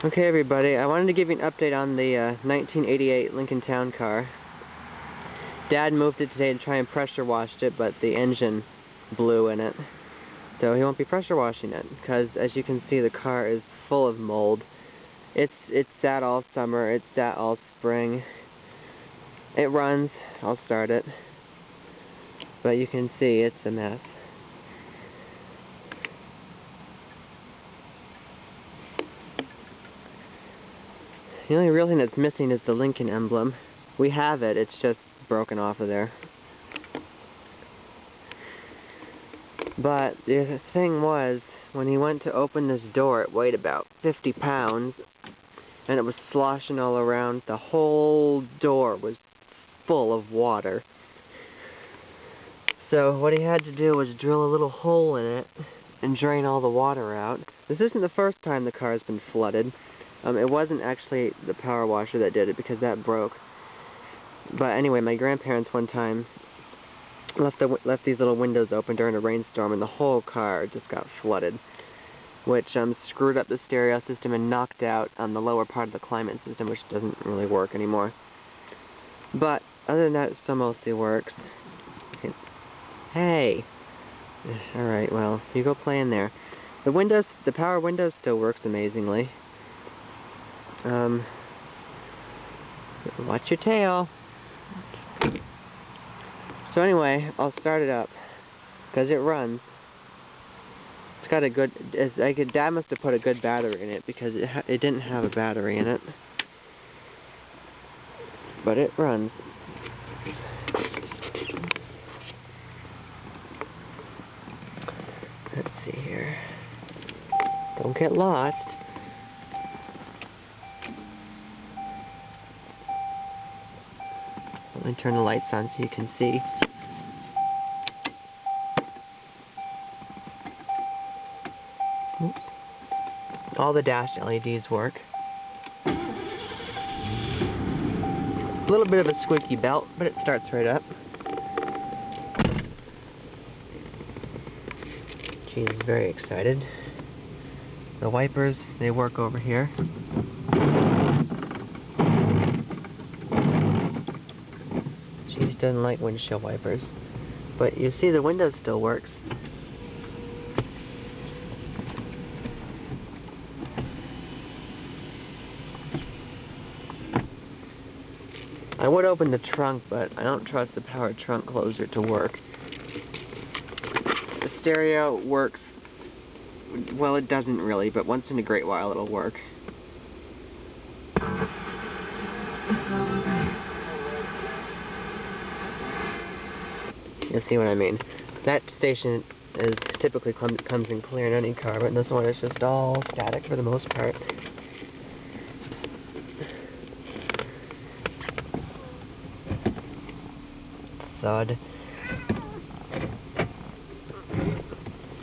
Okay, everybody, I wanted to give you an update on the 1988 Lincoln Town Car. Dad moved it today to try and pressure washed it, but the engine blew in it. So he won't be pressure washing it, because as you can see, the car is full of mold. It's sat all summer, it's sat all spring. It runs, I'll start it. But you can see it's a mess. The only real thing that's missing is the Lincoln emblem. We have it, it's just broken off of there. But the thing was, when he went to open this door, it weighed about 50 pounds, and it was sloshing all around. The whole door was full of water. So what he had to do was drill a little hole in it and drain all the water out. This isn't the first time the car has been flooded. It wasn't actually the power washer that did it, because that broke. But anyway, my grandparents one time left these little windows open during a rainstorm, and the whole car just got flooded, which screwed up the stereo system and knocked out the lower part of the climate system, which doesn't really work anymore. But other than that, it still mostly works. Okay. Hey! Alright, well, you go play in there. The power window still works amazingly. Watch your tail. So anyway, I'll start it up, because it runs. It's got a good, Dad must have put a good battery in it, because it didn't have a battery in it. But it runs. Let's see here. Don't get lost. Let me turn the lights on so you can see. Oops. All the dash LEDs work. A little bit of a squeaky belt, but it starts right up. She's very excited. The wipers, they work over here. She doesn't like windshield wipers, but you see the window still works. I would open the trunk, but I don't trust the power trunk closer to work. The stereo works, well, it doesn't really, but once in a great while it'll work. You'll see what I mean. That station typically comes in clear in any car, but in this one it's just all static for the most part. Thud.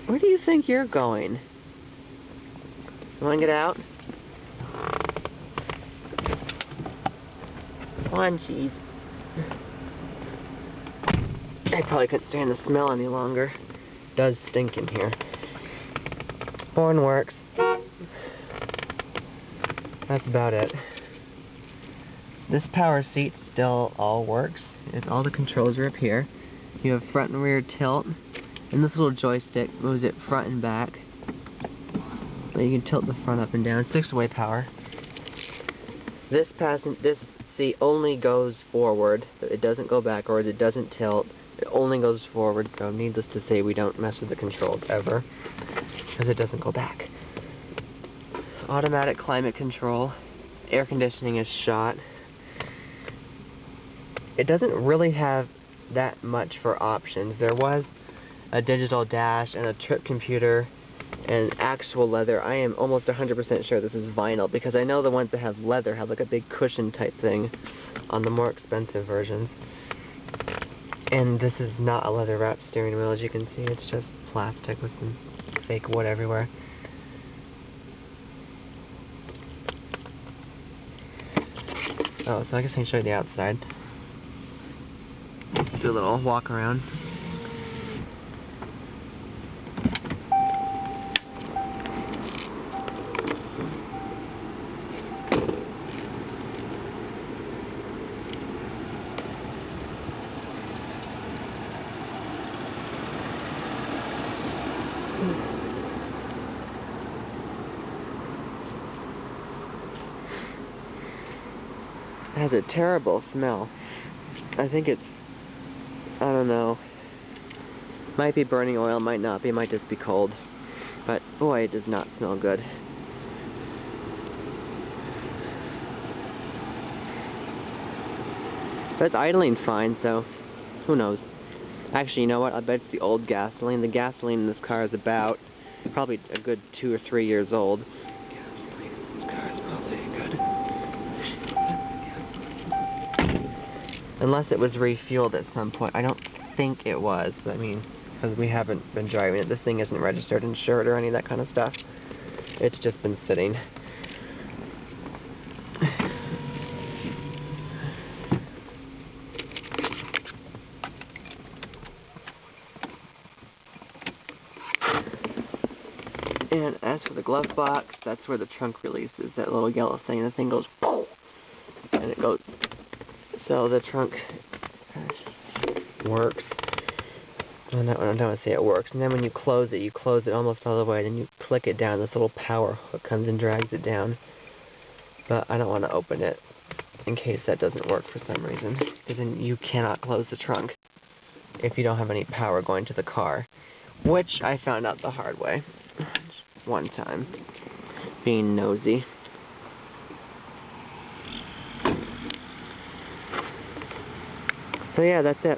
Where do you think you're going? You want to get out? Come on, cheese. I probably couldn't stand the smell any longer. It does stink in here. Horn works. That's about it. This power seat still all works. All the controls are up here. You have front and rear tilt, and this little joystick moves it front and back. You can tilt the front up and down. 6-way power. This seat only goes forward. It doesn't go backwards. It doesn't tilt. It only goes forward, so needless to say, we don't mess with the controls ever, because it doesn't go back. Automatic climate control. Air conditioning is shot. It doesn't really have that much for options. There was a digital dash and a trip computer and actual leather. I am almost 100% sure this is vinyl, because I know the ones that have leather have like a big cushion type thing on the more expensive versions. And this is not a leather wrapped steering wheel, as you can see. It's just plastic with some fake wood everywhere. Oh, so I guess I can show you the outside. Do a little walk around. has a terrible smell. I think it's, I don't know, might be burning oil, might not be, it might just be cold. But boy, it does not smell good. But it's idling fine, so who knows. Actually, you know what? I bet it's the old gasoline. The gasoline in this car is about probably a good 2 or 3 years old. Gasoline in this car is probably good. Unless it was refueled at some point. I don't think it was. I mean, because we haven't been driving it. This thing isn't registered, insured, or any of that kind of stuff. It's just been sitting. And as for the glove box, that's where the trunk releases. That little yellow thing, the thing goes, boom, and it goes. So the trunk works. I don't want to say it works. And then when you close it almost all the way. Then you click it down. This little power hook comes and drags it down. But I don't want to open it in case that doesn't work for some reason. Because then you cannot close the trunk if you don't have any power going to the car. Which I found out the hard way. One time. Being nosy. So yeah, that's it.